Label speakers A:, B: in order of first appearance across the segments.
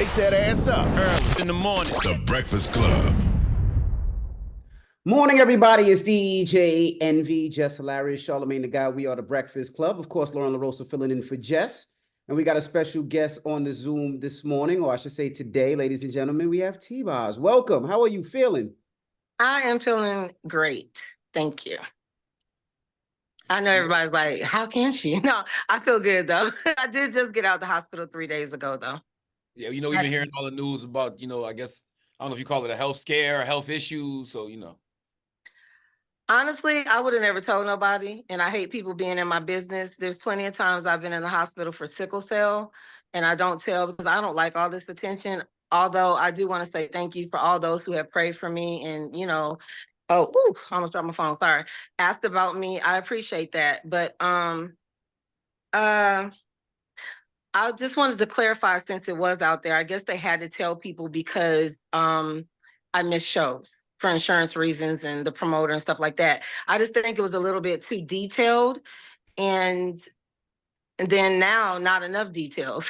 A: Wake that ass up.
B: Early in the morning.
A: The Breakfast Club.
C: Morning, everybody. It's DJ Envy, Jess Hilarious, Charlamagne the Guy. We are the Breakfast Club. Of course, Lauren LaRosa filling in for Jess. And we got a special guest on the Zoom this morning, or I should say today, ladies and gentlemen. We have T-Boz. Welcome. How are you feeling?
D: I am feeling great. Thank you. I know everybody's like, how can she? No, I feel good, though. I did just get out of the hospital 3 days ago, though.
B: Yeah, we've been hearing all the news about, I guess, I don't know if you call it a health scare, a health issue. So,
D: Honestly, I would have never told nobody, and I hate people being in my business. There's plenty of times I've been in the hospital for sickle cell, and I don't tell because I don't like all this attention. Although I do want to say thank you for all those who have prayed for me and, I almost dropped my phone, sorry, asked about me. I appreciate that. But I just wanted to clarify since it was out there. I guess they had to tell people because I missed shows for insurance reasons and the promoter and stuff like that. I just think it was a little bit too detailed and then now not enough details.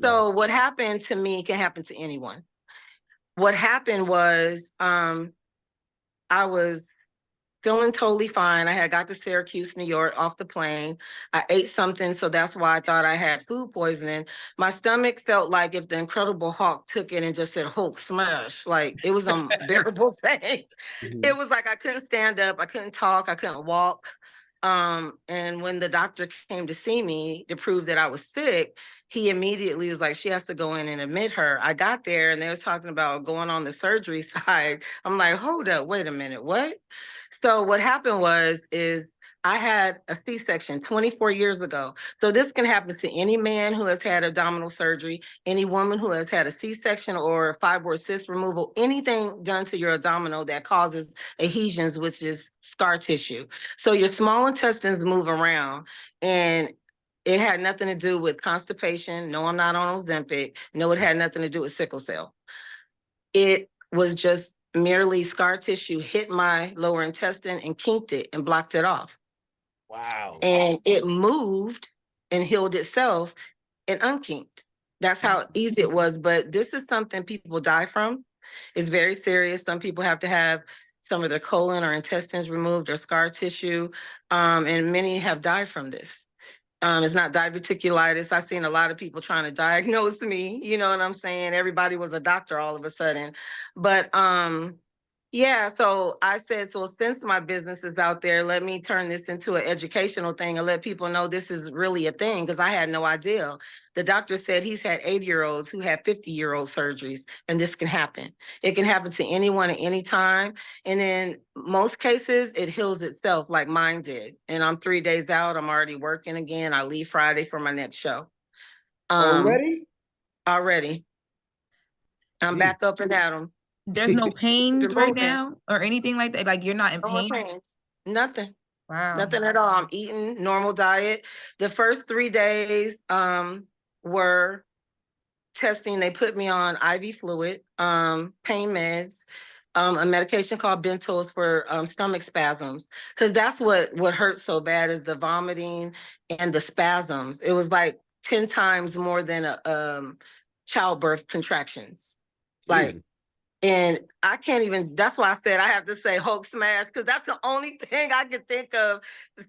D: So what happened to me can happen to anyone. What happened was I was feeling totally fine. I had got to Syracuse, New York off the plane. I ate something, so that's why I thought I had food poisoning. My stomach felt like if the Incredible Hulk took it and just said Hulk smash, like it was a unbearable thing. It was like I couldn't stand up, I couldn't talk, I couldn't walk. And when the doctor came to see me to prove that I was sick, he immediately was like, she has to go in and admit her. I got there and they was talking about going on the surgery side. I'm like, hold up, wait a minute, what? So what happened is I had a C-section 24 years ago. So this can happen to any man who has had abdominal surgery, any woman who has had a C-section or fibroid cyst removal, anything done to your abdominal that causes adhesions, which is scar tissue. So your small intestines move around, and it had nothing to do with constipation. No, I'm not on Ozempic. No, it had nothing to do with sickle cell. It was just merely scar tissue hit my lower intestine and kinked it and blocked it off.
B: Wow.
D: And it moved and healed itself and unkinked. That's how easy it was. But this is something people die from. It's very serious. Some people have to have some of their colon or intestines removed or scar tissue. And many have died from this. It's not diverticulitis. I've seen a lot of people trying to diagnose me, you know what I'm saying? Everybody was a doctor all of a sudden. But yeah, so I said, so since my business is out there, let me turn this into an educational thing and let people know this is really a thing, because I had no idea. The doctor said he's had 80-year-olds who had 50-year-old surgeries, and this can happen. It can happen to anyone at any time. And in most cases, it heals itself like mine did. And I'm 3 days out. I'm already working again. I leave Friday for my next show.
C: Already?
D: Already. I'm back up and at 'em.
E: There's no pains right now or anything like that? Like you're not in pain?
D: No pains. Nothing.
E: Wow.
D: Nothing at all. I'm eating normal diet. The first 3 days were testing. They put me on IV fluid, pain meds, a medication called Bentos for stomach spasms. Because that's what hurts so bad is the vomiting and the spasms. It was like 10 times more than a childbirth contractions. Like, and I can't even, that's why I said I have to say Hulk smash, because that's the only thing I can think of.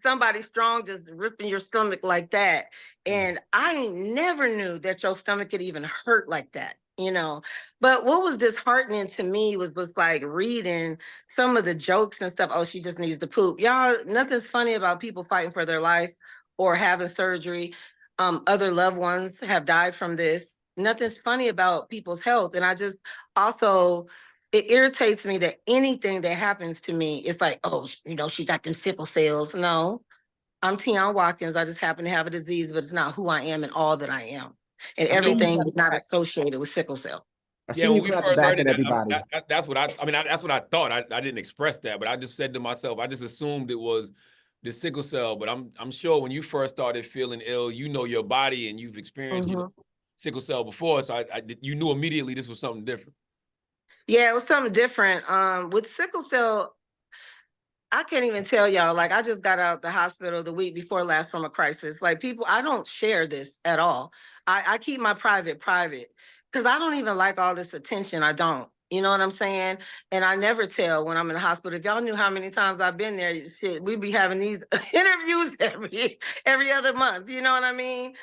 D: Somebody strong just ripping your stomach like that. And I never knew that your stomach could even hurt like that, you know. But what was disheartening to me was like reading some of the jokes and stuff. Oh, she just needs to poop. Y'all, nothing's funny about people fighting for their life or having surgery. Other loved ones have died from this. Nothing's funny about people's health. And I just also, it irritates me that anything that happens to me, it's like, oh, you know, she got them sickle cells. No, I'm Tion Watkins. I just happen to have a disease, but it's not who I am and all that I am. And everything is not associated with sickle cell.
C: I see you clap back at everybody.
B: That's what that's what I thought. I didn't express that, but I just said to myself, I just assumed it was the sickle cell. But I'm sure when you first started feeling ill, you know your body and you've experienced sickle cell before, so you knew immediately this was something different.
D: Yeah, it was something different. With sickle cell, I can't even tell y'all, like I just got out the hospital the week before last from a crisis. Like people, I don't share this at all. I keep my private, because I don't even like all this attention. I don't. You know what I'm saying? And I never tell when I'm in the hospital. If y'all knew how many times I've been there, shit, we be having these interviews every other month. You know what I mean?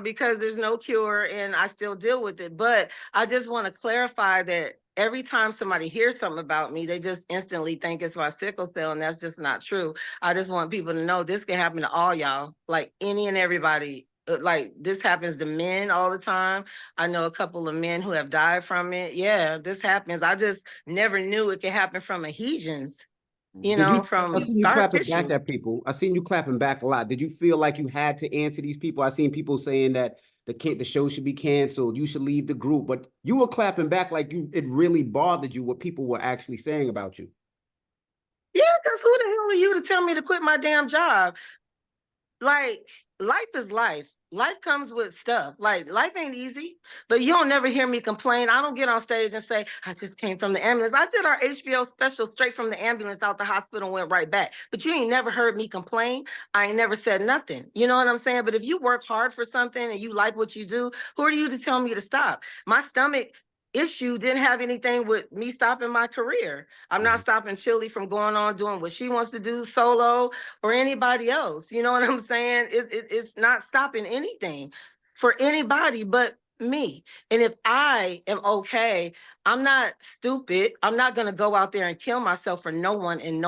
D: Because there's no cure and I still deal with it. But I just want to clarify that every time somebody hears something about me, they just instantly think it's my sickle cell, and that's just not true. I just want people to know this can happen to all y'all, like any and everybody. Like this happens to men all the time. I know a couple of men who have died from it. Yeah, this happens. I just never knew it could happen from adhesions, you know, from
C: I seen you
D: scar
C: clapping
D: tissue.
C: back at people. I seen you clapping back a lot. Did you feel like you had to answer these people? I seen people saying that the show should be canceled. You should leave the group, but you were clapping back like it really bothered you what people were actually saying about you.
D: Yeah, because who the hell are you to tell me to quit my damn job? Like, life is life. Life comes with stuff. Like, life ain't easy, but you don't never hear me complain. I don't get on stage and say, I just came from the ambulance. I did our HBO special straight from the ambulance out the hospital, went right back. But you ain't never heard me complain. I ain't never said nothing. You know what I'm saying? But if you work hard for something and you like what you do, who are you to tell me to stop? My stomach issue didn't have anything with me stopping my career. I'm not stopping Chili from going on doing what she wants to do solo or anybody else. You know what I'm saying? It's not stopping anything for anybody but me. And if I am okay, I'm not stupid. I'm not going to go out there and kill myself for no one and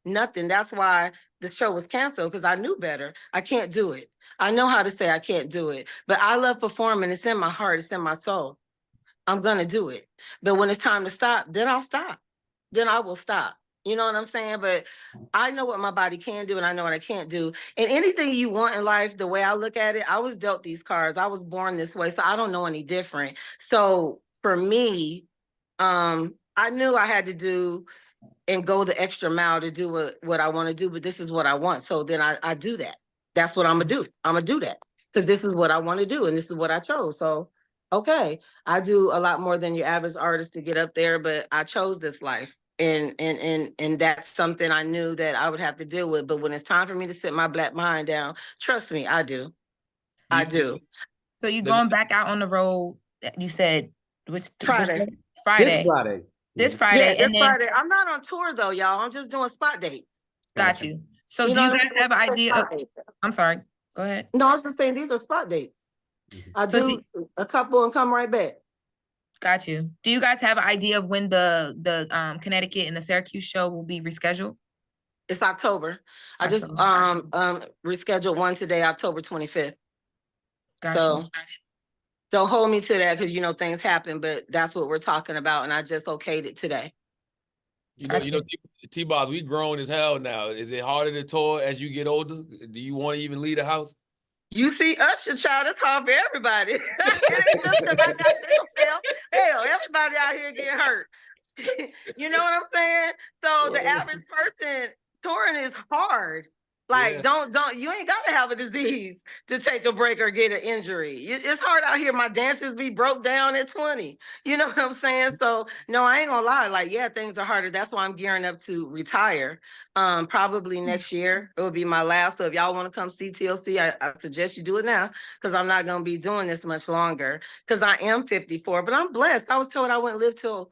D: nothing. That's why the show was canceled, because I knew better. I can't do it. I know how to say I can't do it, but I love performing. It's in my heart. It's in my soul. I'm going to do it. But when it's time to stop, then I'll stop. Then I will stop. You know what I'm saying? But I know what my body can do and I know what I can't do. And anything you want in life, the way I look at it, I was dealt these cards. I was born this way, so I don't know any different. So for me, I knew I had to do and go the extra mile to do what I want to do, but this is what I want. So then I do that. That's what I'm going to do. I'm going to do that because this is what I want to do and this is what I chose. So okay, I do a lot more than your average artist to get up there, but I chose this life. And that's something I knew that I would have to deal with. But when it's time for me to sit my black mind down, trust me, I do. I do.
E: So you going back out on the road, you said, which
D: Friday.
C: This Friday.
E: This Friday.
D: Yeah, this Friday. I'm not on tour though, y'all. I'm just doing spot dates.
E: Got you. So do you guys have an idea of, I'm sorry, go ahead.
D: No, I was just saying these are spot dates. I do a couple and come right back.
E: Got you. Do you guys have an idea of when the Connecticut and the Syracuse show will be rescheduled?
D: It's October. I just rescheduled one today, October 25th.
E: Got
D: so
E: you.
D: Don't hold me to that because you know things happen, but that's what we're talking about, and I just okayed it today.
B: You know, T-Boz, we grown as hell now. Is it harder to tour as you get older? Do you want to even leave the house?
D: You see Usher, child, it's hard for everybody. It ain't just 'cause I got sickle cell. Hell, everybody out here getting hurt. You know what I'm saying? So the average person touring is hard. Like, don't, you ain't got to have a disease to take a break or get an injury. It's hard out here. My dancers be broke down at 20. You know what I'm saying? So, no, I ain't gonna lie. Like, yeah, things are harder. That's why I'm gearing up to retire. Probably next year. It will be my last. So if y'all want to come see TLC, I suggest you do it now because I'm not gonna be doing this much longer because I am 54, but I'm blessed. I was told I wouldn't live till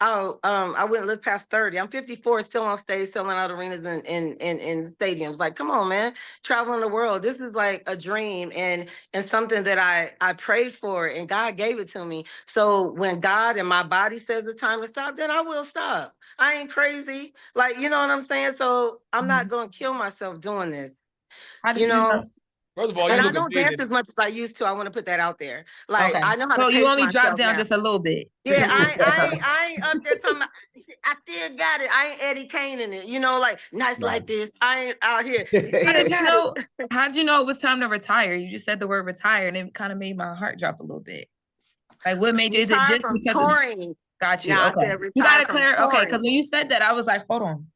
D: I wouldn't live past 30. I'm 54, still on stage, selling out arenas and stadiums. Like, come on, man, traveling the world. This is like a dream and something that I prayed for and God gave it to me. So when God and my body says it's time to stop, then I will stop. I ain't crazy. Like, you know what I'm saying? So I'm not going to kill myself doing this. You know?
B: First of all,
D: and I don't dance as much as I used to. I want to put that out there. Like, I know how to
E: So you only dropped down
D: now.
E: just a little bit.
D: Yeah, I ain't up there talking about, I still got it. I ain't Eddie Kane in it. You know, like, nice like this. I ain't out here.
E: How did you know it was time to retire? You just said the word retire and it kind of made my heart drop a little bit. Like, what made you, is it just because touring? Got you. Okay. You got to clear. Okay, because when you said that, I was like, hold on.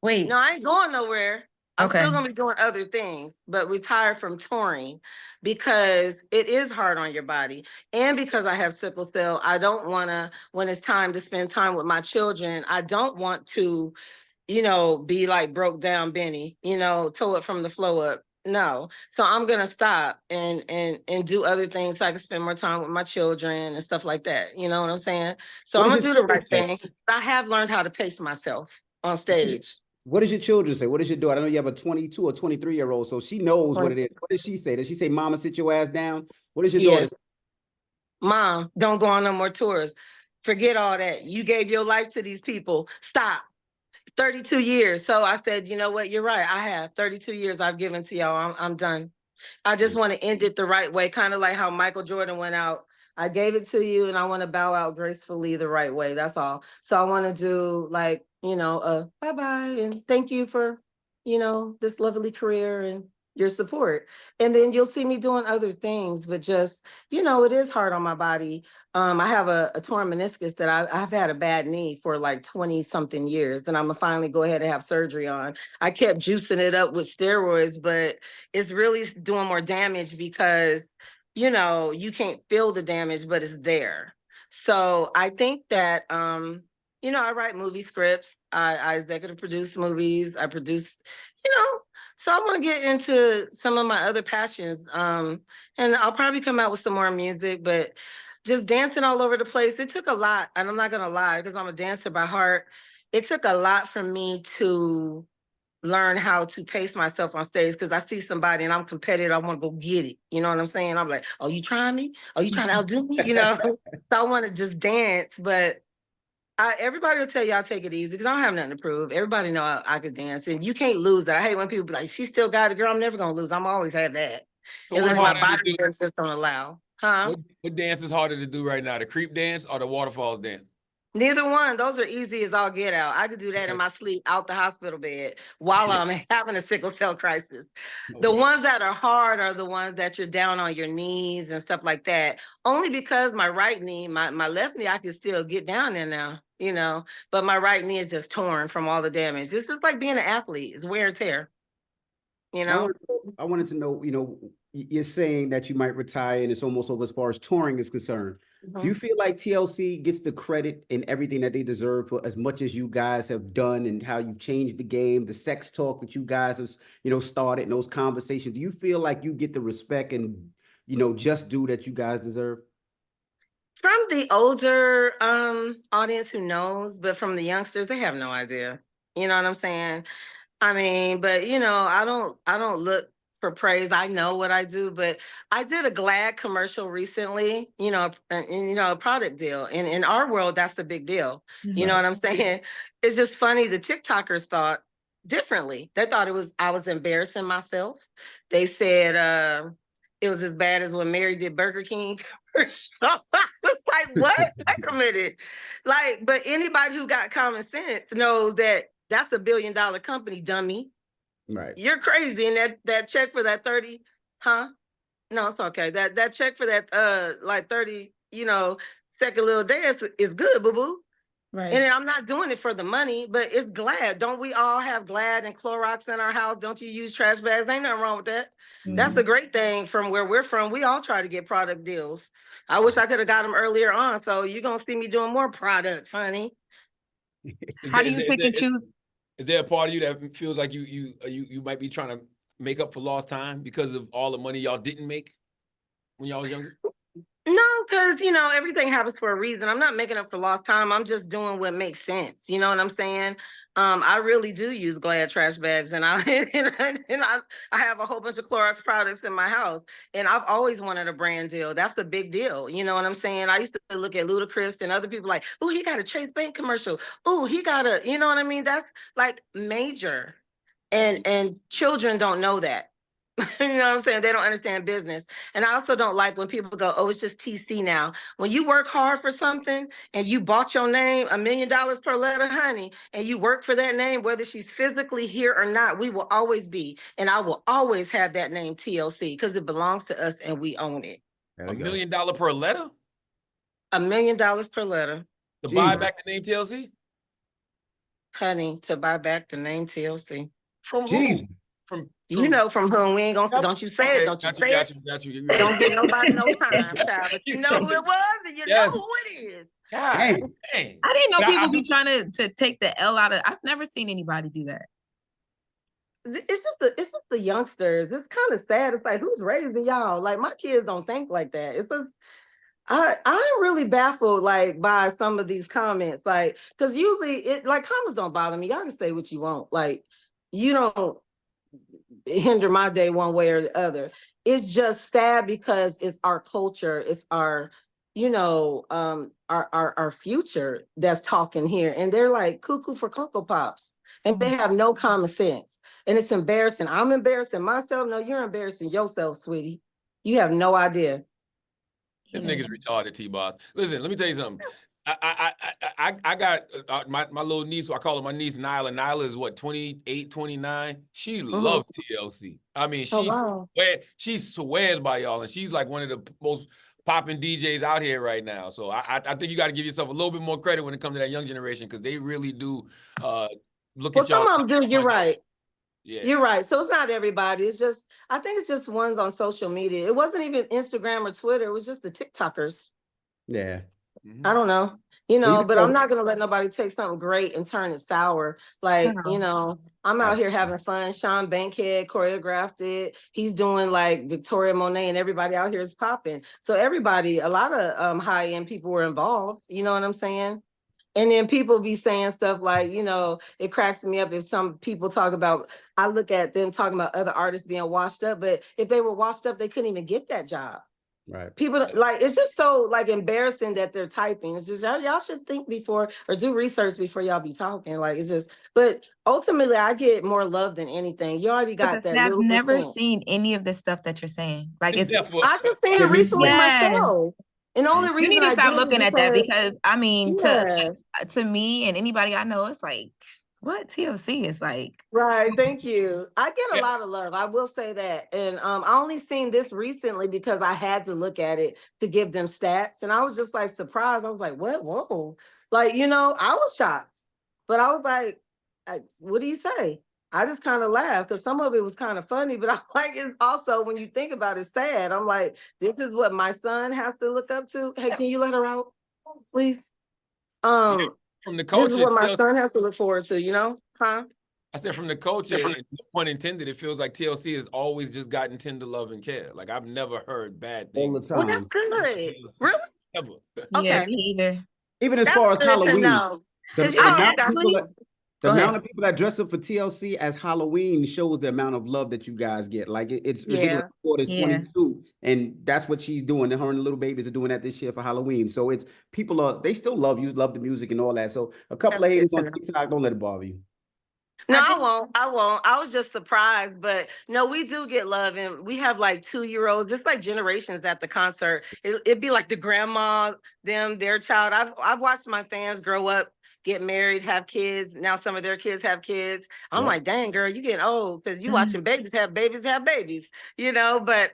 E: Wait.
D: No, I ain't going nowhere. I'm still going to be doing other things, but retire from touring because it is hard on your body. And because I have sickle cell, I don't want to, when it's time to spend time with my children, I don't want to, you know, be like broke down Benny, you know, tow it from the flow up. No. So I'm gonna stop and do other things so I can spend more time with my children and stuff like that. You know what I'm saying? So I'm gonna do the right thing. I have learned how to pace myself on stage.
C: What does your children say? What does your daughter? I know you have a 22 or 23-year-old, so she knows what it is. What does she say? Does she say, "Mama, sit your ass down"? What does your daughter say?
D: Mom, don't go on no more tours. Forget all that. You gave your life to these people. Stop. 32 years. So I said, you know what? You're right. I have 32 years I've given to y'all. I'm done. I just want to end it the right way, kind of like how Michael Jordan went out. I gave it to you and I want to bow out gracefully the right way. That's all. So I want to do like, bye-bye and thank you for, this lovely career and your support. And then you'll see me doing other things, but just, it is hard on my body. I have a torn meniscus that I've had a bad knee for like 20 something years, and I'm gonna finally go ahead and have surgery on. I kept juicing it up with steroids, but it's really doing more damage because, you can't feel the damage, but it's there. So I think that, I write movie scripts. I executive produce movies. I produce, so I want to get into some of my other passions. And I'll probably come out with some more music, but just dancing all over the place. It took a lot. And I'm not going to lie, because I'm a dancer by heart. It took a lot for me to learn how to pace myself on stage, because I see somebody and I'm competitive. I want to go get it. You know what I'm saying? I'm like, oh, you trying me? Oh, you trying to outdo me? So I want to just dance, but everybody will tell you I'll take it easy because I don't have nothing to prove. Everybody know I could dance, and you can't lose that. I hate when people be like, "She still got it, girl." I'm never gonna lose. I'm always have that. So unless my body just don't allow. Huh?
B: What dance is harder to do right now? The creep dance or the waterfalls dance?
D: Neither one. Those are easy as all get out. I could do that in my sleep out the hospital bed while I'm having a sickle cell crisis. Okay. The ones that are hard are the ones that you're down on your knees and stuff like that. Only because my right knee, my left knee, I can still get down there now, but my right knee is just torn from all the damage. It's just like being an athlete. It's wear and tear.
C: I wanted to know, you're saying that you might retire and it's almost over as far as touring is concerned. Mm-hmm. Do you feel like TLC gets the credit and everything that they deserve for as much as you guys have done and how you've changed the game, the sex talk that you guys have, started and those conversations? Do you feel like you get the respect and, just due that you guys deserve?
D: From the older audience who knows, but from the youngsters, they have no idea. You know what I'm saying? I mean, but I don't look for praise. I know what I do, but I did a Glad commercial recently, a product deal. And in our world, that's a big deal. Mm-hmm. You know what I'm saying? It's just funny. The TikTokers thought differently. They thought I was embarrassing myself. They said it was as bad as when Mary did Burger King commercial. I was like, what? Wait a minute. But anybody who got common sense knows that that's $1 billion company, dummy.
C: Right.
D: You're crazy. And that check for that 30, huh? No, it's okay. That check for that 30, second little dance is good, boo-boo. Right. And I'm not doing it for the money, but it's Glad. Don't we all have Glad and Clorox in our house? Don't you use trash bags? Ain't nothing wrong with that. Mm-hmm. That's the great thing from where we're from. We all try to get product deals. I wish I could have got them earlier on. So you're going to see me doing more products, honey.
E: How do you pick and choose?
B: Is there a part of you that feels like you might be trying to make up for lost time because of all the money y'all didn't make when y'all was younger?
D: No, because, everything happens for a reason. I'm not making up for lost time. I'm just doing what makes sense. You know what I'm saying? I really do use Glad trash bags, and I have a whole bunch of Clorox products in my house, and I've always wanted a brand deal. That's a big deal. You know what I'm saying? I used to look at Ludacris and other people like, oh, he got a Chase Bank commercial. Oh, he got a, you know what I mean? That's like major, and children don't know that. You know what I'm saying? They don't understand business. And I also don't like when people go, oh, it's just TC now. When you work hard for something and you bought your name $1 million per letter, honey, and you work for that name, whether she's physically here or not, we will always be. And I will always have that name TLC because it belongs to us and we own it.
B: $1 million per letter?
D: $1 million per letter.
B: To buy back the name TLC?
D: Honey, to buy back the name TLC.
B: From who? From
D: from whom. We ain't gonna say, don't you say it, don't you say it.
B: Got you.
D: Don't give nobody no time, child. But you know who it was, and you know who it is.
B: God, dang.
E: I didn't know people be trying to take the L out of. I've never seen anybody do that.
D: it's just the youngsters. It's kind of sad. It's like, who's raising y'all? Like, my kids don't think like that. It's just, I'm really baffled, like, by some of these comments, like, because usually comments don't bother me. Y'all can say what you want. Like, you don't hinder my day one way or the other. It's just sad because it's our culture. It's our, our future that's talking here. And they're like cuckoo for Cocoa Pops. And they have no common sense. And it's embarrassing. I'm embarrassing myself. No, you're embarrassing yourself, sweetie. You have no idea.
B: Them niggas retarded, T-Boz. Listen, let me tell you something. I got my little niece, I call her my niece, Nyla. Nyla is what, 28, 29? She loves TLC. I mean, she swears by y'all, and she's like one of the most popping DJs out here right now. So I think you got to give yourself a little bit more credit when it comes to that young generation, because they really do look at y'all.
D: Some of them do, you're right. Yeah. You're right. So it's not everybody. It's just, I think it's just ones on social media. It wasn't even Instagram or Twitter. It was just the TikTokers.
C: Yeah.
D: I don't know, but I'm not going to let nobody take something great and turn it sour. Like, I'm out here having fun. Sean Bankhead choreographed it. He's doing like Victoria Monet, and everybody out here is popping. So everybody, a lot of high-end people were involved. You know what I'm saying? And then people be saying stuff like, it cracks me up if some people talk about, I look at them talking about other artists being washed up, but if they were washed up, they couldn't even get that job.
C: Right.
D: People like, it's just so like embarrassing that they're typing. It's just, y'all should think before or do research before y'all be talking. Like, it's just, but ultimately I get more love than anything. You already got that.
E: I've never seen any of the stuff that you're saying. Like, I
D: just seen it recently myself. And the only reason
E: you need to stop looking at that, because I mean, to me and anybody I know, it's like, what TLC is like.
D: Right. Thank you. I get a lot of love. I will say that. And I only seen this recently because I had to look at it to give them stats. And I was just like surprised. I was like, what? Whoa. Like, I was shocked. But I was like, what do you say? I just kind of laughed because some of it was kind of funny, but I'm like, it's also, when you think about it, sad. I'm like, this is what my son has to look up to. Hey, can you let her out, please?
B: From the culture,
D: this is what my son has to look forward to, huh?
B: I said, from the culture, and pun intended, it feels like TLC has always just gotten tender love and care. Like, I've never heard bad things.
C: All the time.
D: Well, that's good. Really?
B: Ever.
E: Yeah, me either.
C: Even as far as Halloween. The amount of people that dress up for TLC as Halloween shows the amount of love that you guys get. Like, it's ridiculous. It's 22, and that's what she's doing. Her and the little babies are doing that this year for Halloween. So it's they still love you, love the music and all that. So a couple of haters on TikTok, don't let it bother you.
D: No, I won't. I was just surprised, but no, we do get love, and we have like 2-year-olds. It's like generations at the concert. It'd be like the grandma, their child. I've watched my fans grow up, get married, have kids. Now some of their kids have kids. I'm like, dang, girl, you getting old because you watching babies have babies, But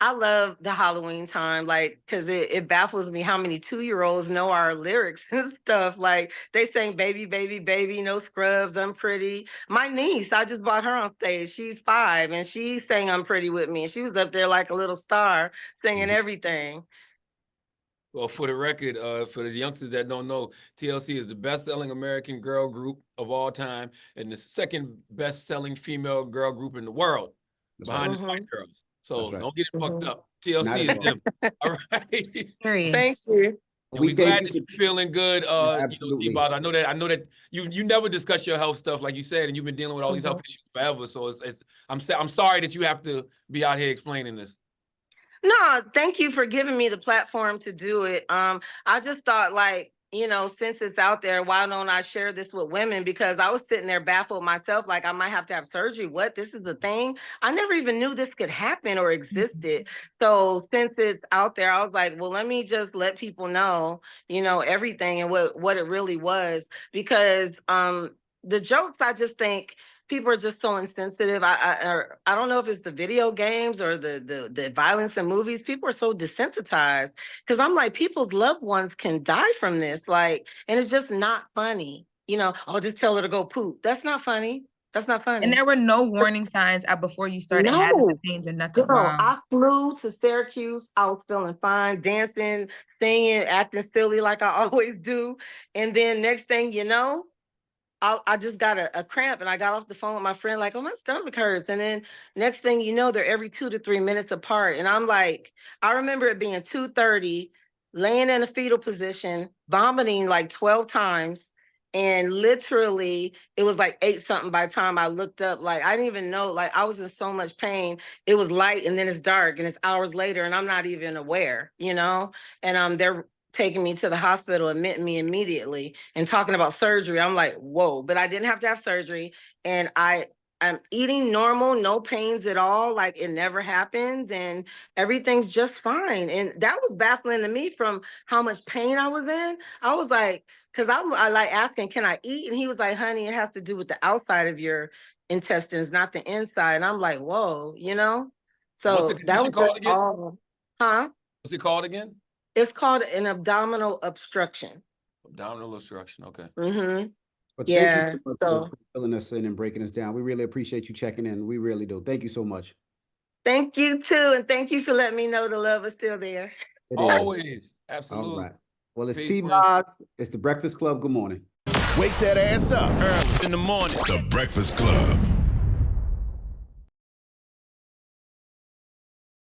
D: I love the Halloween time, like, because it baffles me how many 2-year-olds know our lyrics and stuff. Like, they sing baby, baby, baby, no scrubs, I'm pretty. My niece, I just bought her on stage. She's 5, and she sang I'm Pretty with me. And she was up there like a little star singing everything.
B: Well, for the record, for the youngsters that don't know, TLC is the best-selling American girl group of all time and the second best-selling female girl group in the world, behind the Spice Girls. So don't get it fucked up. TLC is them. All right.
D: Thank you.
B: And we're glad that you're feeling good. T-Boz, I know that you never discuss your health stuff, like you said, and you've been dealing with all these health issues forever. So I'm sorry that you have to be out here explaining this.
D: No, thank you for giving me the platform to do it. I just thought, like, since it's out there, why don't I share this with women? Because I was sitting there baffled myself, like, I might have to have surgery. What? This is the thing? I never even knew this could happen or existed. So since it's out there, I was like, well, let me just let people know, everything and what it really was. Because the jokes, I just think people are just so insensitive. I don't know if it's the video games or the violence in movies. People are so desensitized, because I'm like, people's loved ones can die from this. Like, and it's just not funny. I'll just tell her to go poop. That's not funny. That's not funny.
E: And there were no warning signs before you started having the pains or nothing.
D: Girl, I flew to Syracuse. I was feeling fine, dancing, singing, acting silly like I always do. And then next thing you know, I just got a cramp, and I got off the phone with my friend like, oh, my stomach hurts. And then next thing you know, they're every 2 to 3 minutes apart. And I'm like, I remember it being 2:30, laying in a fetal position, vomiting like 12 times. And literally it was like 8 something by the time I looked up. Like, I didn't even know, like I was in so much pain. It was light and then it's dark and it's hours later and I'm not even aware, you know? And they're taking me to the hospital, admitting me immediately and talking about surgery. I'm like, whoa, but I didn't have to have surgery. And I'm eating normal, no pains at all. Like it never happened and everything's just fine. And that was baffling to me from how much pain I was in. I was like, cause I like asking, can I eat? And he was like, honey, it has to do with the outside of your intestines, not the inside. And I'm like, whoa, you know? So that was just all, huh?
B: What's it called again?
D: It's called an abdominal obstruction.
B: Abdominal obstruction. Okay.
D: Mm-hmm.
C: But
D: yeah.
C: Thank you so much for filling us in and breaking us down. We really appreciate you checking in. We really do. Thank you so much.
D: Thank you too. And thank you for letting me know the love is still there.
B: Always. Absolutely.
C: All right. Well, it's T-Boz. It's the Breakfast Club. Good morning.
A: Wake that ass up
B: Early in the morning.
A: The Breakfast Club.